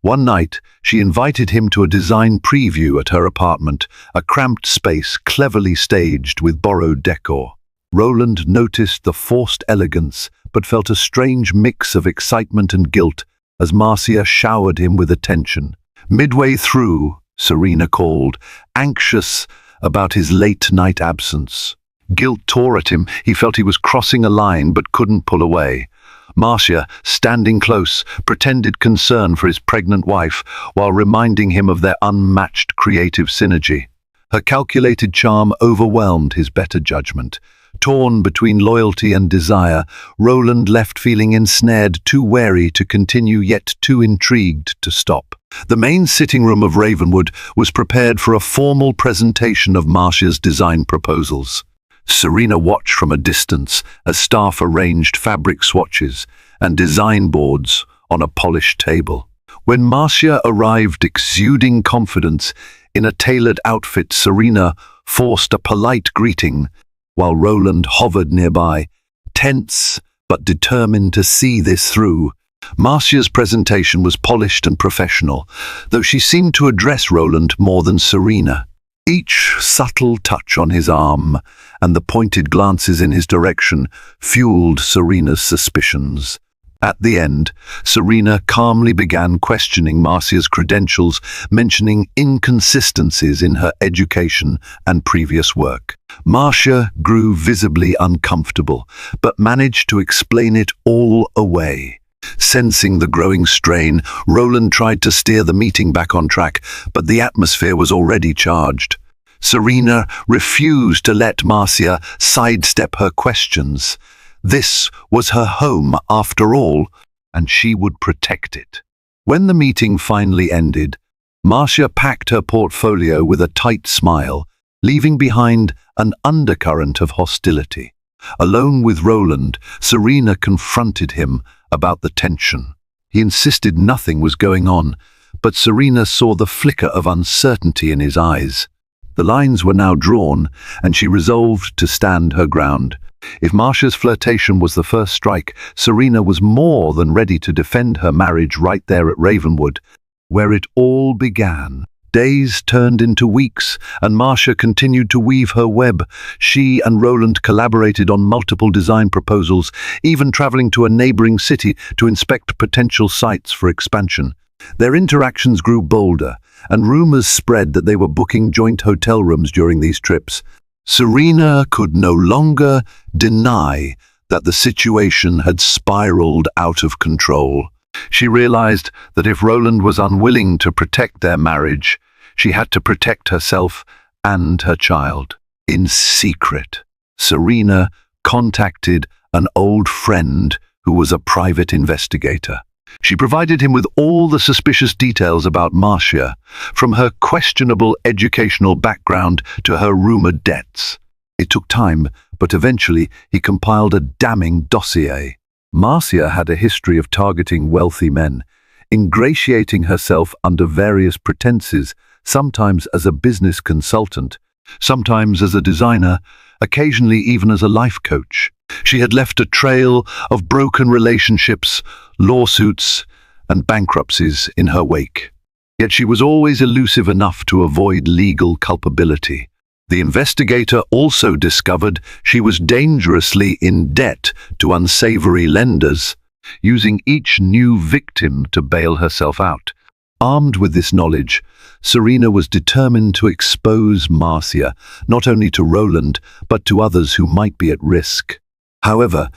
One night, she invited him to a design preview at her apartment, a cramped space cleverly staged with borrowed decor. Roland noticed the forced elegance, but felt a strange mix of excitement and guilt as Marcia showered him with attention. Midway through, Serena called, anxious about his late-night absence. Guilt tore at him. He felt he was crossing a line but couldn't pull away. Marcia, standing close, pretended concern for his pregnant wife while reminding him of their unmatched creative synergy. Her calculated charm overwhelmed his better judgment. Torn between loyalty and desire, Roland left feeling ensnared, too wary to continue yet too intrigued to stop. The main sitting room of Ravenwood was prepared for a formal presentation of Marcia's design proposals. Serena watched from a distance as staff arranged fabric swatches and design boards on a polished table. When Marcia arrived exuding confidence in a tailored outfit, Serena forced a polite greeting, while Roland hovered nearby, tense but determined to see this through. Marcia's presentation was polished and professional, though she seemed to address Roland more than Serena. Each subtle touch on his arm and the pointed glances in his direction fueled Serena's suspicions. At the end, Serena calmly began questioning Marcia's credentials, mentioning inconsistencies in her education and previous work. Marcia grew visibly uncomfortable, but managed to explain it all away. Sensing the growing strain, Roland tried to steer the meeting back on track, but the atmosphere was already charged. Serena refused to let Marcia sidestep her questions. This was her home, after all, and she would protect it. When the meeting finally ended, Marcia packed her portfolio with a tight smile, leaving behind an undercurrent of hostility. Alone with Roland, Serena confronted him about the tension. He insisted nothing was going on, but Serena saw the flicker of uncertainty in his eyes. The lines were now drawn, and she resolved to stand her ground. If Marcia's flirtation was the first strike, Serena was more than ready to defend her marriage right there at Ravenwood, where it all began. Days turned into weeks, and Marcia continued to weave her web. She and Roland collaborated on multiple design proposals, even traveling to a neighboring city to inspect potential sites for expansion. Their interactions grew bolder, and rumors spread that they were booking joint hotel rooms during these trips. Serena could no longer deny that the situation had spiraled out of control. She realized that if Roland was unwilling to protect their marriage, she had to protect herself and her child. In secret, Serena contacted an old friend who was a private investigator. She provided him with all the suspicious details about Marcia, from her questionable educational background to her rumored debts. It took time, but eventually he compiled a damning dossier. Marcia had a history of targeting wealthy men, ingratiating herself under various pretenses, sometimes as a business consultant, sometimes as a designer, occasionally even as a life coach. She had left a trail of broken relationships, lawsuits, and bankruptcies in her wake. Yet she was always elusive enough to avoid legal culpability. The investigator also discovered she was dangerously in debt to unsavory lenders, using each new victim to bail herself out. Armed with this knowledge, Serena was determined to expose Marcia, not only to Roland, but to others who might be at risk. However,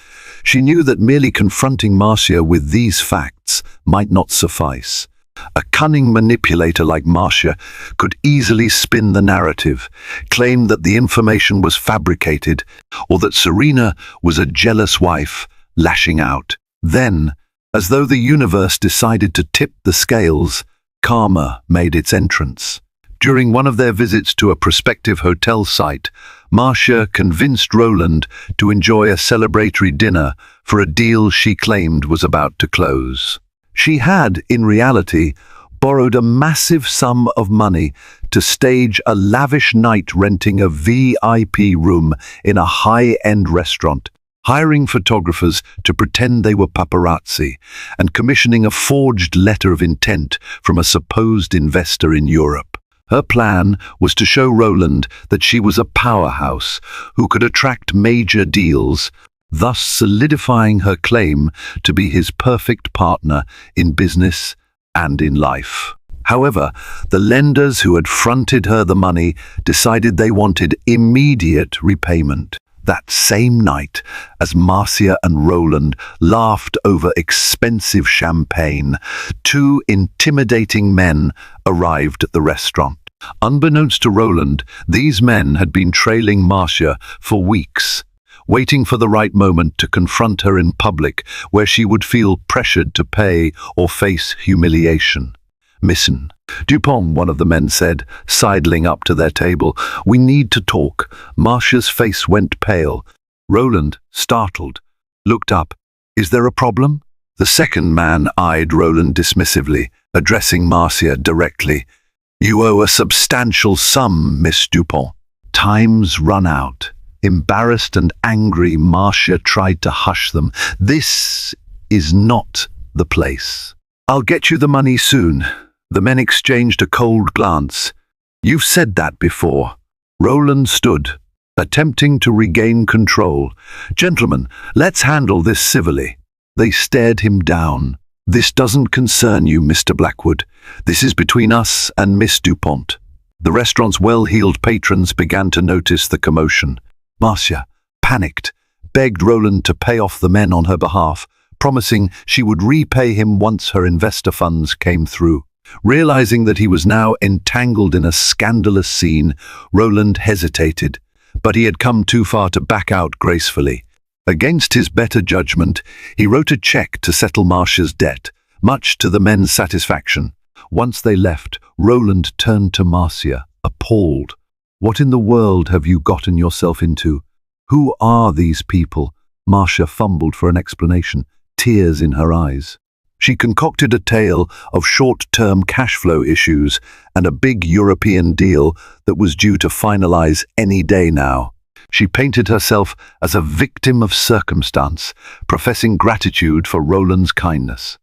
she knew that merely confronting Marcia with these facts might not suffice. A cunning manipulator like Marcia could easily spin the narrative, claim that the information was fabricated, or that Serena was a jealous wife lashing out. Then, as though the universe decided to tip the scales, karma made its entrance. During one of their visits to a prospective hotel site, Marcia convinced Roland to enjoy a celebratory dinner for a deal she claimed was about to close. She had, in reality, borrowed a massive sum of money to stage a lavish night, renting a VIP room in a high-end restaurant, hiring photographers to pretend they were paparazzi, and commissioning a forged letter of intent from a supposed investor in Europe. Her plan was to show Roland that she was a powerhouse who could attract major deals, thus solidifying her claim to be his perfect partner in business and in life. However, the lenders who had fronted her the money decided they wanted immediate repayment. That same night, as Marcia and Roland laughed over expensive champagne, two intimidating men arrived at the restaurant. Unbeknownst to Roland, these men had been trailing Marcia for weeks, waiting for the right moment to confront her in public, where she would feel pressured to pay or face humiliation. "Mrs. Dupont," one of the men said, sidling up to their table. "We need to talk." Marcia's face went pale. Roland, startled, looked up. "Is there a problem?" The second man eyed Roland dismissively, addressing Marcia directly. "You owe a substantial sum, Miss Dupont." Time's run out. Embarrassed and angry, Marcia tried to hush them. "This is not the place." "I'll get you the money soon." The men exchanged a cold glance. "You've said that before." Roland stood, attempting to regain control. "Gentlemen, let's handle this civilly." They stared him down. "This doesn't concern you, Mr. Blackwood. This is between us and Miss Dupont." The restaurant's well-heeled patrons began to notice the commotion. Marcia, panicked, begged Roland to pay off the men on her behalf, promising she would repay him once her investor funds came through. Realizing that he was now entangled in a scandalous scene, Roland hesitated, but he had come too far to back out gracefully. Against his better judgment, he wrote a check to settle Marcia's debt, much to the men's satisfaction. Once they left, Roland turned to Marcia, appalled. "What in the world have you gotten yourself into? Who are these people?" Marcia fumbled for an explanation, tears in her eyes. She concocted a tale of short-term cash flow issues and a big European deal that was due to finalize any day now. She painted herself as a victim of circumstance, professing gratitude for Roland's kindness.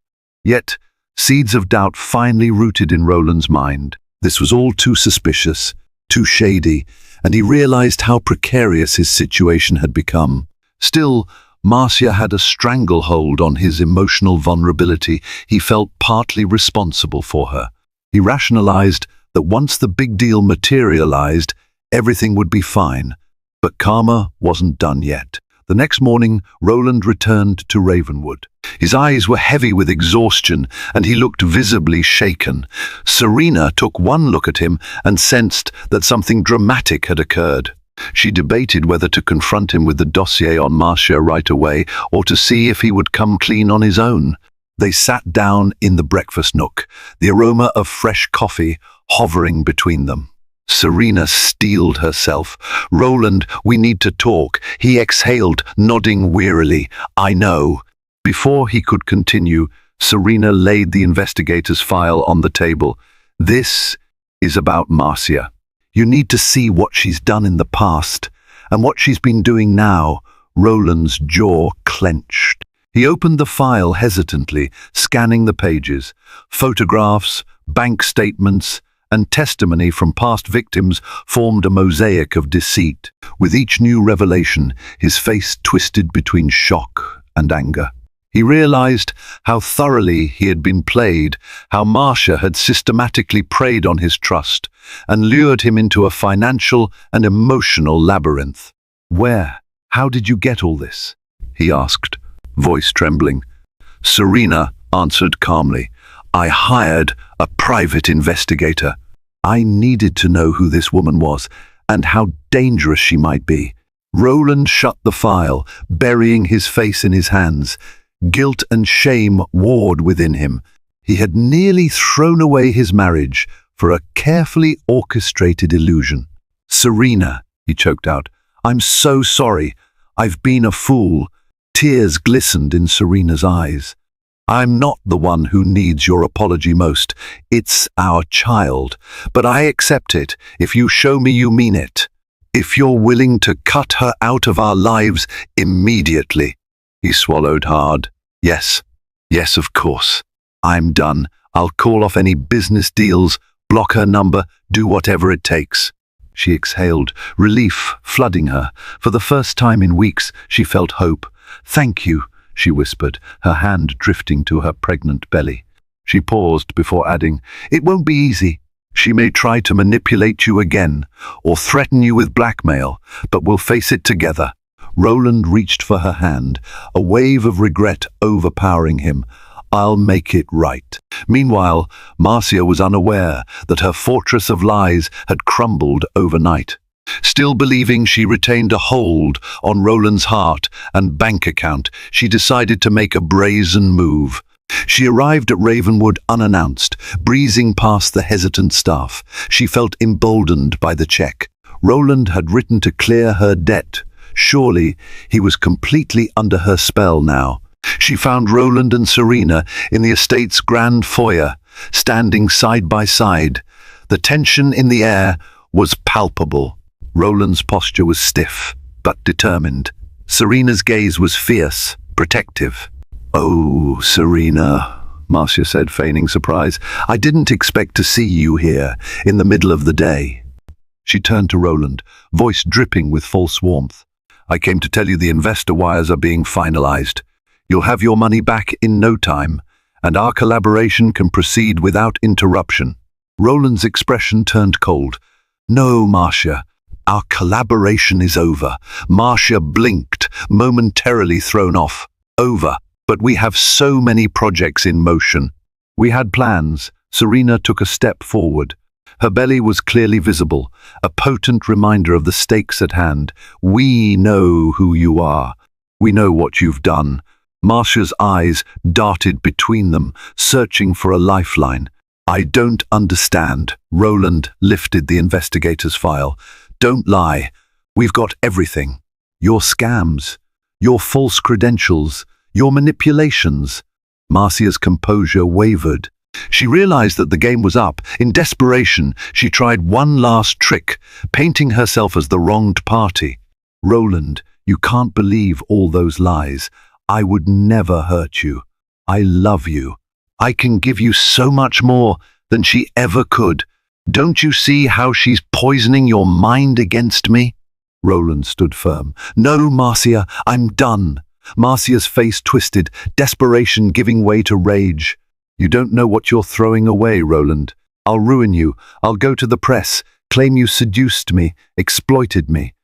Yet, seeds of doubt finally rooted in Roland's mind. This was all too suspicious, too shady, and he realized how precarious his situation had become. Still, Marcia had a stranglehold on his emotional vulnerability. He felt partly responsible for her. He rationalized that once the big deal materialized, everything would be fine. But karma wasn't done yet. The next morning, Roland returned to Ravenwood. His eyes were heavy with exhaustion, and he looked visibly shaken. Serena took one look at him and sensed that something dramatic had occurred. She debated whether to confront him with the dossier on Marcia right away or to see if he would come clean on his own. They sat down in the breakfast nook, the aroma of fresh coffee hovering between them. Serena steeled herself. "Roland, we need to talk," he exhaled, nodding wearily. "I know." Before he could continue, Serena laid the investigator's file on the table. "This is about Marcia. You need to see what she's done in the past and what she's been doing now." Roland's jaw clenched. He opened the file hesitantly, scanning the pages. Photographs, bank statements, and testimony from past victims formed a mosaic of deceit. With each new revelation, his face twisted between shock and anger. He realized how thoroughly he had been played, how Marcia had systematically preyed on his trust and lured him into a financial and emotional labyrinth. "Where? How did you get all this?" he asked, voice trembling. Serena answered calmly, "I hired a private investigator. I needed to know who this woman was and how dangerous she might be." Roland shut the file, burying his face in his hands. Guilt and shame warred within him. He had nearly thrown away his marriage for a carefully orchestrated illusion. "Serena," he choked out, "I'm so sorry. I've been a fool." Tears glistened in Serena's eyes. "I'm not the one who needs your apology most. It's our child. But I accept it if you show me you mean it. If you're willing to cut her out of our lives immediately." He swallowed hard. Yes, of course. I'm done. I'll call off any business deals, block her number, do whatever it takes." She exhaled, relief flooding her. For the first time in weeks, she felt hope. "Thank you," she whispered, her hand drifting to her pregnant belly. She paused before adding, "It won't be easy. She may try to manipulate you again, or threaten you with blackmail, but we'll face it together." Roland reached for her hand, a wave of regret overpowering him. "I'll make it right." Meanwhile, Marcia was unaware that her fortress of lies had crumbled overnight. Still believing she retained a hold on Roland's heart and bank account, she decided to make a brazen move. She arrived at Ravenwood unannounced, breezing past the hesitant staff. She felt emboldened by the check. Roland had written to clear her debt. Surely he was completely under her spell now. She found Roland and Serena in the estate's grand foyer, standing side by side. The tension in the air was palpable. Roland's posture was stiff, but determined. Serena's gaze was fierce, protective. "Oh, Serena," Marcia said, feigning surprise. "I didn't expect to see you here, in the middle of the day." She turned to Roland, voice dripping with false warmth. "I came to tell you the investor wires are being finalized. You'll have your money back in no time, and our collaboration can proceed without interruption." Roland's expression turned cold. "No, Marcia. Our collaboration is over." Marcia blinked, momentarily thrown off. "Over. But we have so many projects in motion. We had plans. Serena took a step forward. Her belly was clearly visible, a potent reminder of the stakes at hand. We know who you are. We know what you've done. Marcia's eyes darted between them, searching for a lifeline. I don't understand. Roland lifted the investigator's file. Don't lie. We've got everything. Your scams, your false credentials, your manipulations. Marcia's composure wavered. She realized that the game was up. In desperation, she tried one last trick, painting herself as the wronged party. Roland, you can't believe all those lies. I would never hurt you. I love you. I can give you so much more than she ever could. Don't you see how she's poisoning your mind against me? Roland stood firm. No, Marcia, I'm done. Marcia's face twisted, desperation giving way to rage. You don't know what you're throwing away, Roland. I'll ruin you. I'll go to the press, claim you seduced me, exploited me.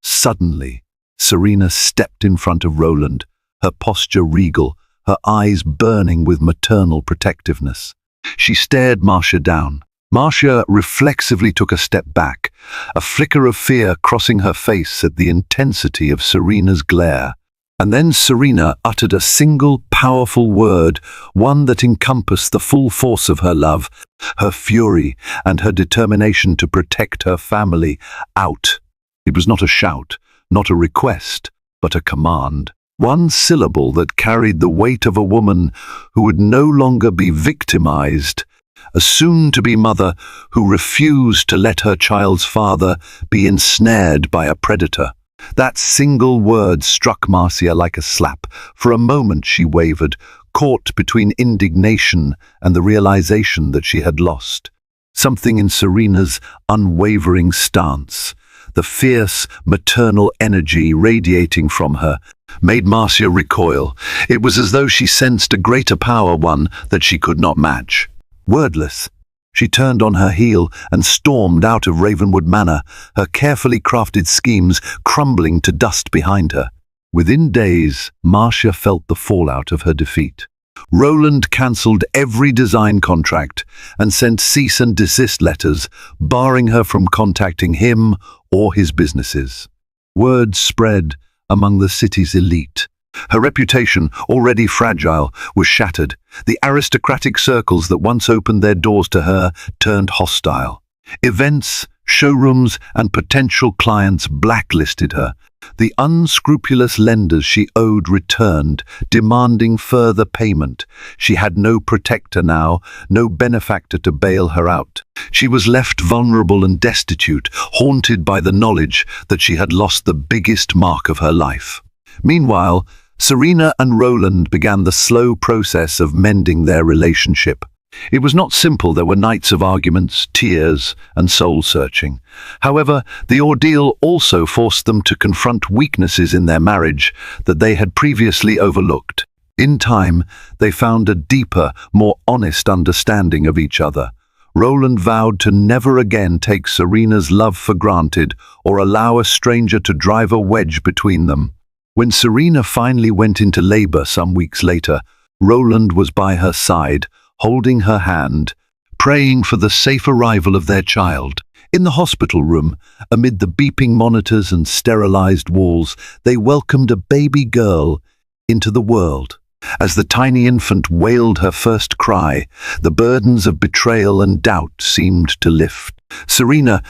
Suddenly, Serena stepped in front of Roland, her posture regal, her eyes burning with maternal protectiveness. She stared Marcia down. Marcia reflexively took a step back, a flicker of fear crossing her face at the intensity of Serena's glare. And then Serena uttered a single powerful word, one that encompassed the full force of her love, her fury, and her determination to protect her family. Out. It was not a shout, not a request, but a command. One syllable that carried the weight of a woman who would no longer be victimized, a soon-to-be mother who refused to let her child's father be ensnared by a predator. That single word struck Marcia like a slap. For a moment she wavered, caught between indignation and the realization that she had lost. Something in Serena's unwavering stance, the fierce maternal energy radiating from her, made Marcia recoil. It was as though she sensed a greater power, one that she could not match. Wordless, she turned on her heel and stormed out of Ravenwood Manor, her carefully crafted schemes crumbling to dust behind her. Within days, Marcia felt the fallout of her defeat. Roland cancelled every design contract and sent cease and desist letters, barring her from contacting him or his businesses. Word spread among the city's elite. Her reputation, already fragile, was shattered. The aristocratic circles that once opened their doors to her turned hostile. Events, showrooms, and potential clients blacklisted her. The unscrupulous lenders she owed returned, demanding further payment. She had no protector now, no benefactor to bail her out. She was left vulnerable and destitute, haunted by the knowledge that she had lost the biggest mark of her life. Meanwhile, Serena and Roland began the slow process of mending their relationship. It was not simple. There were nights of arguments, tears, and soul-searching. However, the ordeal also forced them to confront weaknesses in their marriage that they had previously overlooked. In time, they found a deeper, more honest understanding of each other. Roland vowed to never again take Serena's love for granted or allow a stranger to drive a wedge between them. When Serena finally went into labor some weeks later, Roland was by her side, holding her hand, praying for the safe arrival of their child. In the hospital room, amid the beeping monitors and sterilized walls, they welcomed a baby girl into the world. As the tiny infant wailed her first cry, the burdens of betrayal and doubt seemed to lift. Serena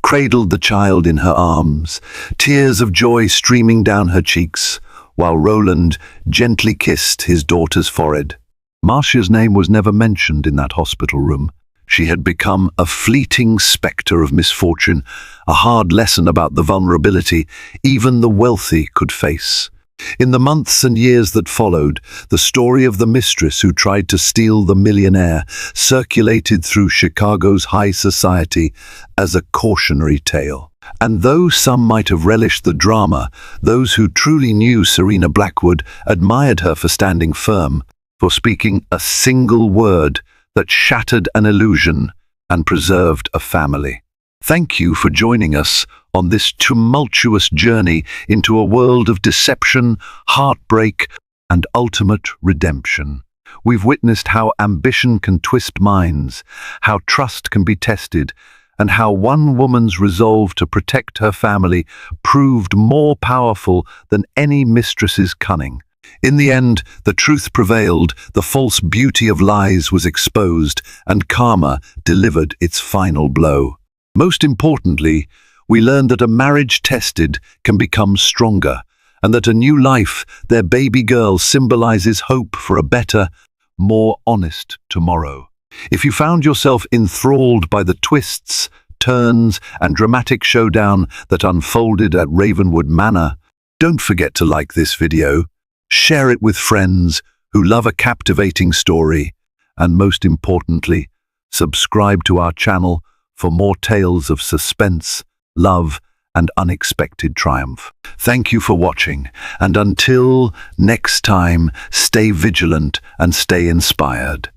cradled the child in her arms, tears of joy streaming down her cheeks, while Roland gently kissed his daughter's forehead. Marcia's name was never mentioned in that hospital room. She had become a fleeting spectre of misfortune, a hard lesson about the vulnerability even the wealthy could face. In the months and years that followed, the story of the mistress who tried to steal the millionaire circulated through Chicago's high society as a cautionary tale. And though some might have relished the drama, those who truly knew Serena Blackwood admired her for standing firm, for speaking a single word that shattered an illusion and preserved a family. Thank you for joining us on this tumultuous journey into a world of deception, heartbreak, and ultimate redemption. We've witnessed how ambition can twist minds, how trust can be tested, and how one woman's resolve to protect her family proved more powerful than any mistress's cunning. In the end, the truth prevailed, the false beauty of lies was exposed, and karma delivered its final blow. Most importantly, we learned that a marriage tested can become stronger, and that a new life, their baby girl, symbolizes hope for a better, more honest tomorrow. If you found yourself enthralled by the twists, turns, and dramatic showdown that unfolded at Ravenwood Manor, don't forget to like this video, share it with friends who love a captivating story, and most importantly, subscribe to our channel for more tales of suspense, love, and unexpected triumph. Thank you for watching, and until next time, stay vigilant and stay inspired.